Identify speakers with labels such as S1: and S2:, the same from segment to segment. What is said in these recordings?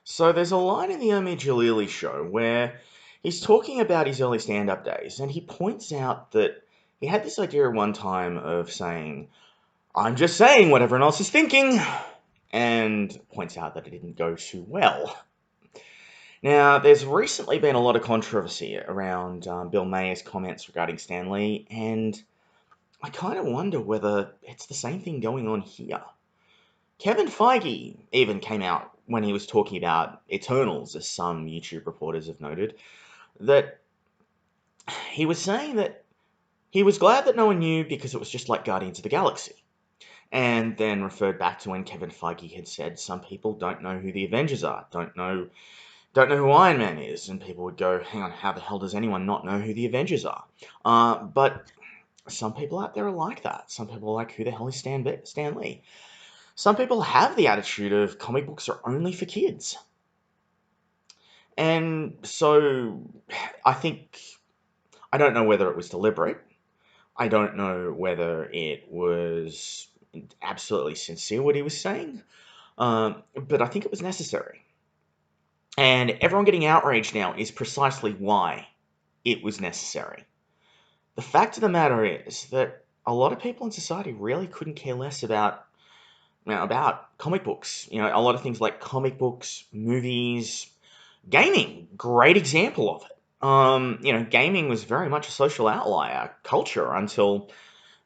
S1: So there's a line in the Omi Jalili show where he's talking about his early stand-up days, and he points out that he had this idea at one time of saying, "I'm just saying what everyone else is thinking," and points out that it didn't go too well. Now, there's recently been a lot of controversy around Bill Maher's comments regarding Stan Lee, and I kind of wonder whether it's the same thing going on here. Kevin Feige even came out when he was talking about Eternals, as some YouTube reporters have noted, that he was saying that he was glad that no one knew because it was just like Guardians of the Galaxy. And then referred back to when Kevin Feige had said some people don't know who the Avengers are, don't know who Iron Man is, and people would go, hang on, how the hell does anyone not know who the Avengers are? But some people out there are like that. Some people are like, who the hell is Stan Lee? Some people have the attitude of comic books are only for kids. And so I don't know whether it was deliberate. I don't know whether it was absolutely sincere what he was saying. But I think it was necessary. And everyone getting outraged now is precisely why it was necessary. The fact of the matter is that a lot of people in society really couldn't care less about comic books. A lot of things like comic books, movies, gaming, great example of it. Gaming was very much a social outlier culture until,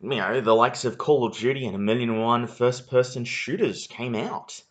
S1: the likes of Call of Duty and 1,000,001 first-person shooters came out.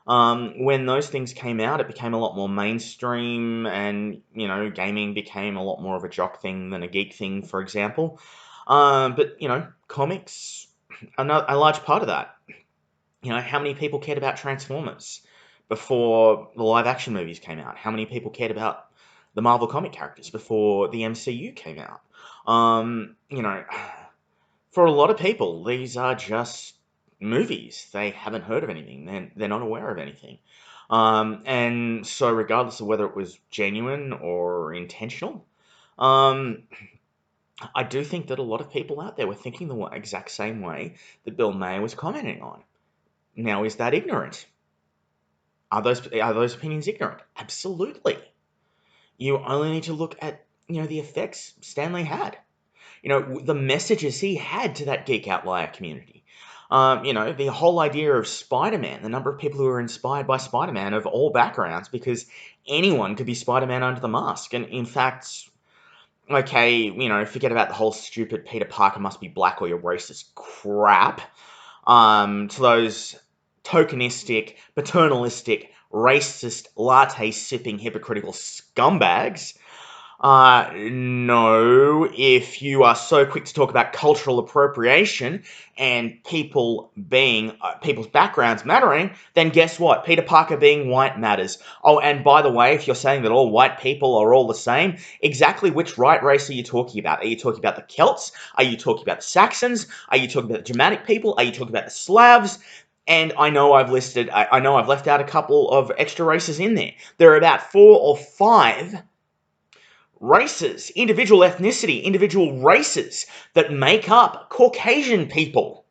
S1: When those things came out, it became a lot more mainstream, and, gaming became a lot more of a jock thing than a geek thing, for example. But, comics are a large part of that. How many people cared about Transformers before the live-action movies came out? How many people cared about the Marvel comic characters before the MCU came out? For a lot of people, these are just movies. They haven't heard of anything. They're not aware of anything. And so regardless of whether it was genuine or intentional, um, I do think that a lot of people out there were thinking the exact same way that Bill Maher was commenting on. Now, is that ignorant? Are those opinions ignorant? Absolutely. You only need to look at, the effects Stanley had. The messages he had to that geek outlier community. The whole idea of Spider-Man, the number of people who were inspired by Spider-Man of all backgrounds, because anyone could be Spider-Man under the mask. And in fact, okay, forget about the whole stupid Peter Parker must be black or you're racist crap. To those tokenistic, paternalistic, racist, latte-sipping, hypocritical scumbags. No, if you are so quick to talk about cultural appropriation and people's backgrounds mattering, then guess what? Peter Parker being white matters. Oh, and by the way, if you're saying that all white people are all the same, exactly which right race are you talking about? Are you talking about the Celts? Are you talking about the Saxons? Are you talking about the Germanic people? Are you talking about the Slavs? And I know I've left out a couple of extra races in there. There are about 4 or 5 races, individual ethnicity, individual races that make up Caucasian people.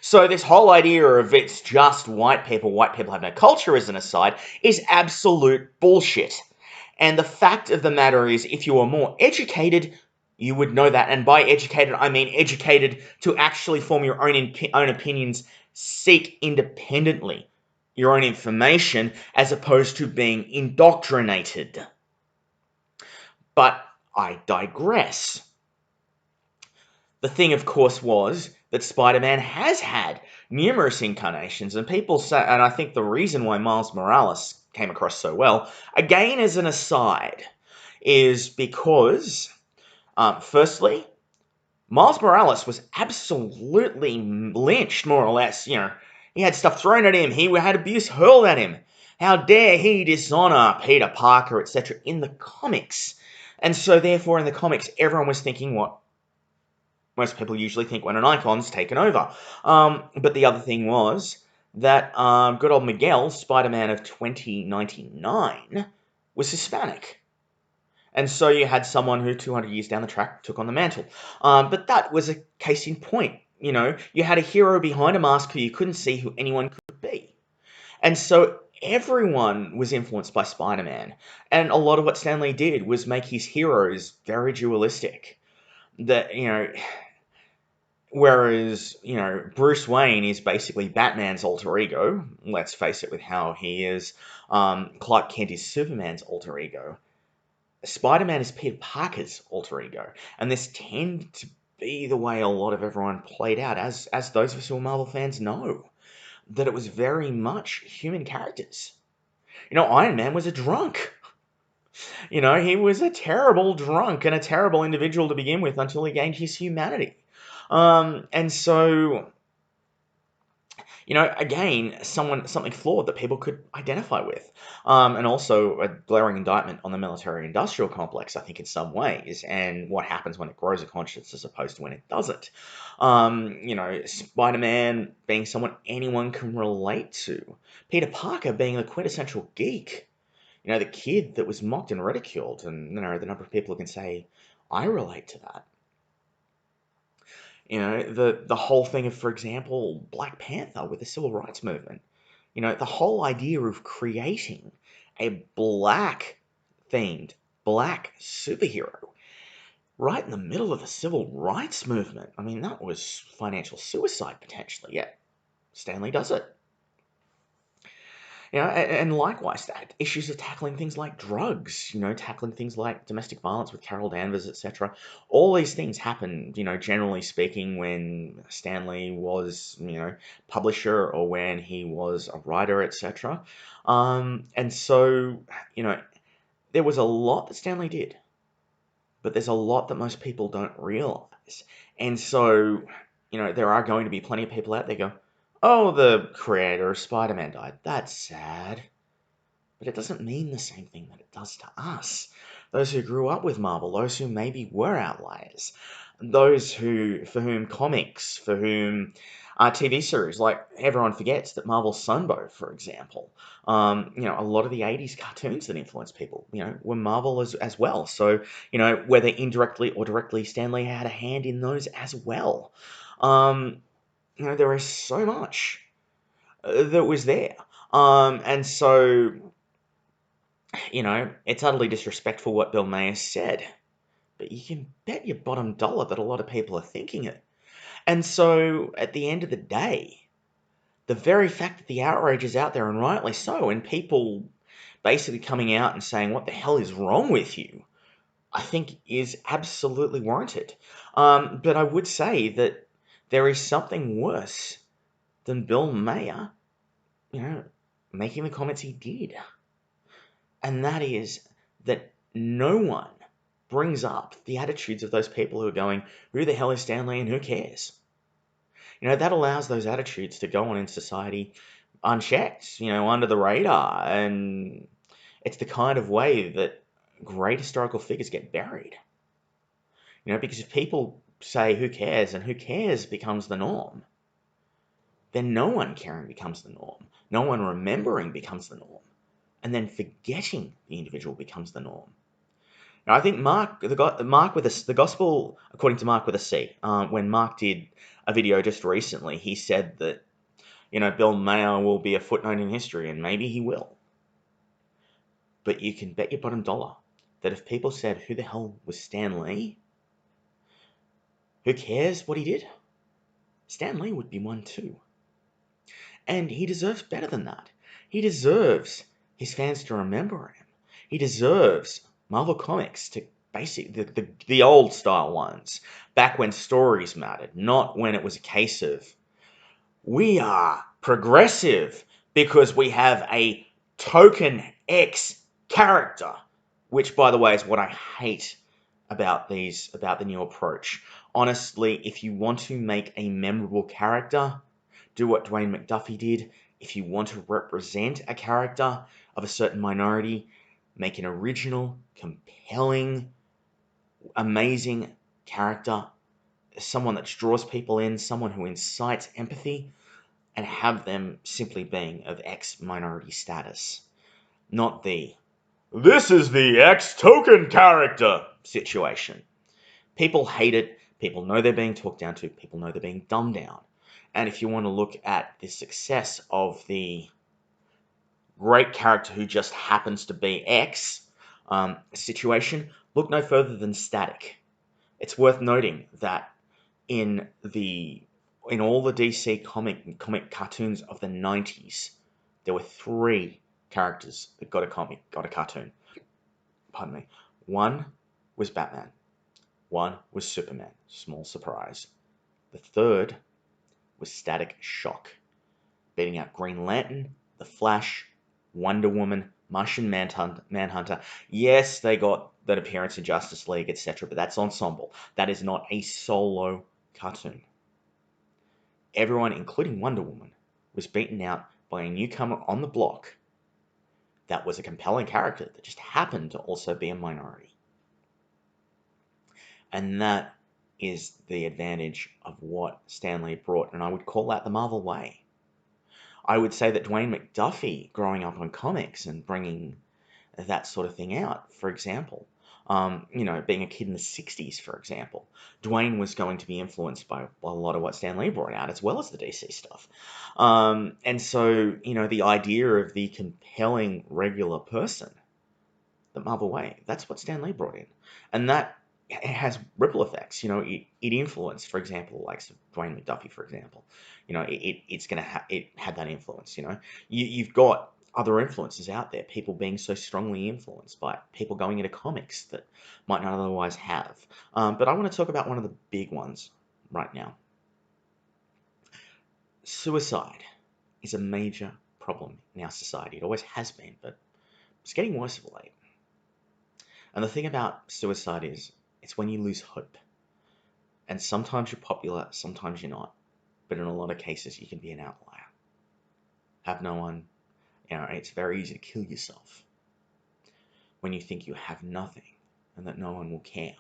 S1: So this whole idea of it's just white people have no culture as an aside, is absolute bullshit. And the fact of the matter is, if you were more educated, you would know that. And by educated, I mean educated to actually form your own opinions, seek independently your own information, as opposed to being indoctrinated. But I digress. The thing, of course, was that Spider-Man has had numerous incarnations, and people say, and I think the reason why Miles Morales came across so well, again as an aside, is because, firstly, Miles Morales was absolutely lynched, more or less. He had stuff thrown at him, he had abuse hurled at him. How dare he dishonor Peter Parker, etc., in the comics. And so, therefore, in the comics, everyone was thinking what most people usually think when an icon's taken over. But the other thing was that good old Miguel, Spider-Man of 2099, was Hispanic. And so you had someone who 200 years down the track took on the mantle. But that was a case in point. You had a hero behind a mask who you couldn't see who anyone could be. And so everyone was influenced by Spider-Man. And a lot of what Stan Lee did was make his heroes very dualistic. That, whereas, Bruce Wayne is basically Batman's alter ego, let's face it with how he is. Clark Kent is Superman's alter ego. Spider-Man is Peter Parker's alter ego. And this tended to be the way a lot of everyone played out, as those of us who are Marvel fans know, that it was very much human characters. Iron Man was a drunk. He was a terrible drunk and a terrible individual to begin with until he gained his humanity. And so, again, something flawed that people could identify with. And also a glaring indictment on the military-industrial complex, I think, in some ways, and what happens when it grows a conscience as opposed to when it doesn't. Spider-Man being someone anyone can relate to. Peter Parker being the quintessential geek. The kid that was mocked and ridiculed, and, the number of people who can say, I relate to that. The whole thing of, for example, Black Panther with the civil rights movement. The whole idea of creating a black-themed, black superhero right in the middle of the civil rights movement. I mean, that was financial suicide, potentially, yet Stan Lee does it. And likewise, that issues of tackling things like drugs, tackling things like domestic violence with Carol Danvers, etc. All these things happen, generally speaking, when Stan Lee was, publisher or when he was a writer, etc. And so, there was a lot that Stan Lee did, but there's a lot that most people don't realize. And so, there are going to be plenty of people out there go, oh, the creator of Spider-Man died. That's sad. But it doesn't mean the same thing that it does to us. Those who grew up with Marvel, those who maybe were outliers, those for whom comics, for whom TV series, like everyone forgets that Marvel's Sunbow, for example, a lot of the 80s cartoons that influenced people, were Marvel as well. So, whether indirectly or directly, Stan Lee had a hand in those as well. There is so much that was there. And so, it's utterly disrespectful what Bill Maher said. But you can bet your bottom dollar that a lot of people are thinking it. And so, at the end of the day, the very fact that the outrage is out there, and rightly so, and people basically coming out and saying, what the hell is wrong with you, I think is absolutely warranted. But I would say that there is something worse than Bill Maher, making the comments he did. And that is that no one brings up the attitudes of those people who are going, who the hell is Stan Lee and who cares? That allows those attitudes to go on in society unchecked, under the radar. And it's the kind of way that great historical figures get buried. Because if people say who cares and who cares becomes the norm, then no one caring becomes the norm. No one remembering becomes the norm. And then forgetting the individual becomes the norm. Now, I think the gospel according to Mark with a C, when Mark did a video just recently, he said that, Bill Maher will be a footnote in history, and maybe he will. But you can bet your bottom dollar that if people said, who the hell was Stan Lee? Who cares what he did? Stan Lee would be one too. And he deserves better than that. He deserves his fans to remember him. He deserves Marvel Comics to basically the old style ones, back when stories mattered, not when it was a case of we are progressive because we have a token X character, which, by the way, is what I hate about the new approach. Honestly, if you want to make a memorable character, do what Dwayne McDuffie did. If you want to represent a character of a certain minority, make an original, compelling, amazing character, someone that draws people in, someone who incites empathy, and have them simply being of X minority status. Not this is the X token character situation. People hate it. People know they're being talked down to. People know they're being dumbed down. And if you want to look at the success of the great character who just happens to be X situation, look no further than Static. It's worth noting that in all the DC comic cartoons of the 90s, there were 3 characters that got a cartoon. Pardon me. One was Batman. One was Superman. Small surprise. The third was Static Shock, beating out Green Lantern, The Flash, Wonder Woman, Martian Manhunter. Yes, they got that appearance in Justice League, etc., but that's ensemble. That is not a solo cartoon. Everyone, including Wonder Woman, was beaten out by a newcomer on the block that was a compelling character that just happened to also be a minority. And that is the advantage of what Stan Lee brought, and I would call that the Marvel way. I would say that Dwayne McDuffie, growing up on comics and bringing that sort of thing out, for example, being a kid in the 60s, for example, Dwayne was going to be influenced by a lot of what Stan Lee brought out, as well as the DC stuff. And so, the idea of the compelling regular person, the Marvel way, that's what Stan Lee brought in. And that has ripple effects. It influenced, for example, like Dwayne McDuffie, for example. It had that influence. You've got other influences out there, people being so strongly influenced by people going into comics that might not otherwise have. But I want to talk about one of the big ones right now. Suicide is a major problem in our society. It always has been, but it's getting worse of late. And the thing about suicide is, it's when you lose hope. And sometimes you're popular, sometimes you're not. But in a lot of cases, you can be an outlier. Have no one, it's very easy to kill yourself when you think you have nothing and that no one will care.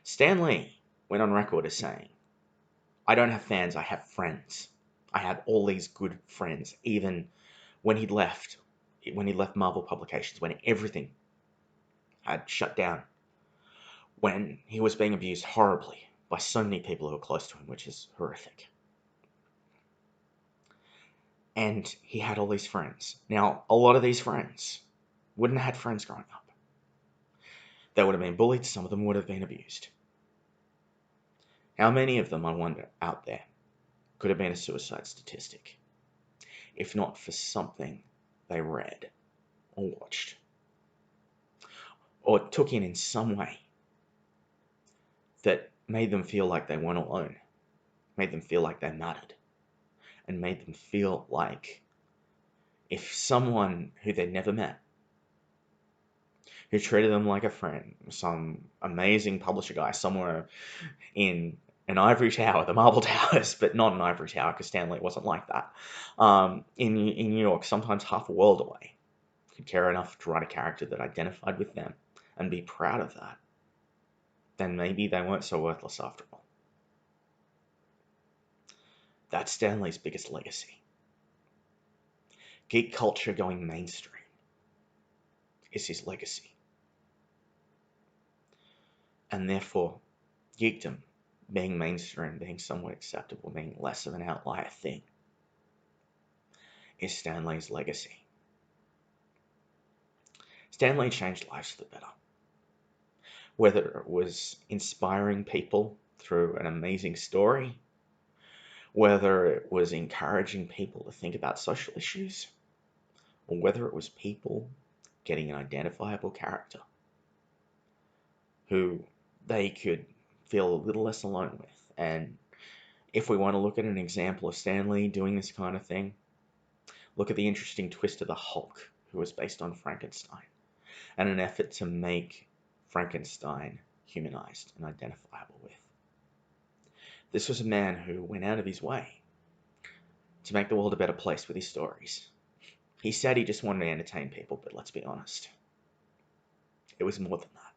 S1: Stan Lee went on record as saying, "I don't have fans, I have friends. I have all these good friends," even when he'd left Marvel Publications, when everything had shut down, when he was being abused horribly by so many people who were close to him, which is horrific. And he had all these friends. Now, a lot of these friends wouldn't have had friends growing up. They would have been bullied, some of them would have been abused. How many of them, I wonder, out there could have been a suicide statistic, if not for something they read or watched, or took in some way that made them feel like they weren't alone, made them feel like they mattered, and made them feel like if someone who they'd never met, who treated them like a friend, some amazing publisher guy somewhere in an ivory tower, the Marble Towers, but not an ivory tower because Stan Lee wasn't like that, in New York, sometimes half a world away, could care enough to write a character that identified with them and be proud of that, then maybe they weren't so worthless after all. That's Stan Lee's biggest legacy. Geek culture going mainstream is his legacy. And therefore, geekdom being mainstream, being somewhat acceptable, being less of an outlier thing, is Stan Lee's legacy. Stan Lee changed lives for the better. Whether it was inspiring people through an amazing story, whether it was encouraging people to think about social issues, or whether it was people getting an identifiable character who they could feel a little less alone with. And if we want to look at an example of Stan Lee doing this kind of thing, look at the interesting twist of the Hulk, who was based on Frankenstein, and an effort to make Frankenstein humanized and identifiable with. This was a man who went out of his way to make the world a better place with his stories. He said he just wanted to entertain people, but let's be honest, it was more than that.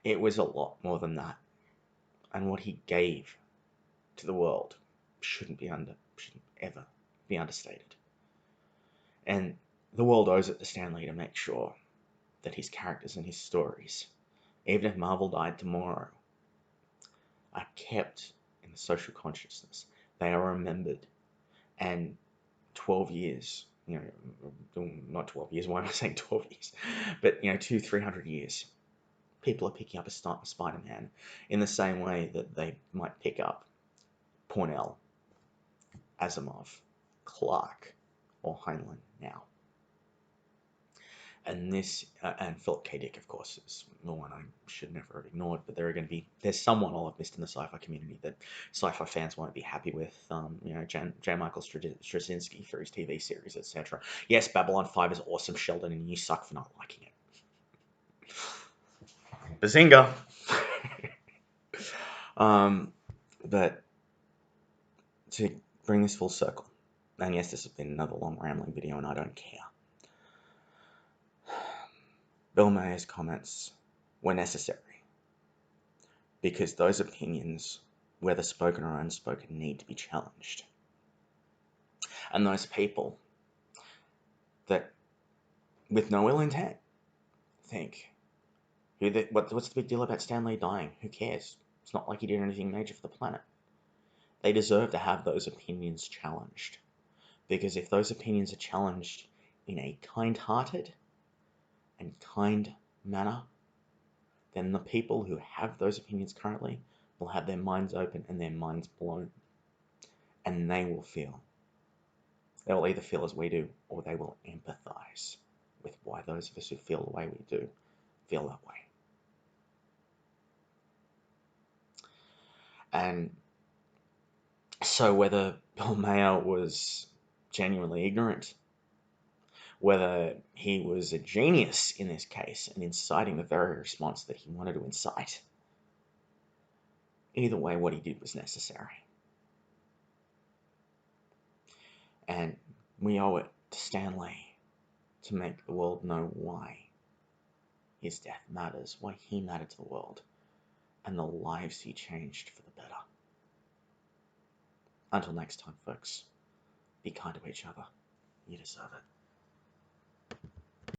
S1: It was a lot more than that. And what he gave to the world shouldn't ever be understated. And the world owes it to Stan Lee to make sure that his characters and his stories, even if Marvel died tomorrow, are kept in the social consciousness. They are remembered and 12 years, not 12 years, why am I saying 12 years? But, 200-300 years, people are picking up a Spider-Man in the same way that they might pick up Cornell, Asimov, Clark, or Heinlein now. And and Philip K. Dick, of course, is the one I should never have ignored. But there's someone I'll have missed in the sci-fi community that sci-fi fans won't be happy with. J. Michael Straczynski for his TV series, etc. Yes, Babylon 5 is awesome, Sheldon, and you suck for not liking it. Bazinga! But to bring this full circle, and yes, this has been another long rambling video, and I don't care. Bill Maher's comments were necessary because those opinions, whether spoken or unspoken, need to be challenged. And those people that, with no ill intent, think, what's the big deal about Stan Lee dying? Who cares? It's not like he did anything major for the planet. They deserve to have those opinions challenged. Because if those opinions are challenged in a kind-hearted and kind manner, then the people who have those opinions currently will have their minds open and their minds blown. And they will either feel as we do, or they will empathize with why those of us who feel the way we do feel that way. And so whether Bill Maher was genuinely ignorant, whether he was a genius in this case and inciting the very response that he wanted to incite, either way, what he did was necessary. And we owe it to Stan Lee to make the world know why his death matters, why he mattered to the world, and the lives he changed for the better. Until next time, folks, be kind to each other. You deserve it.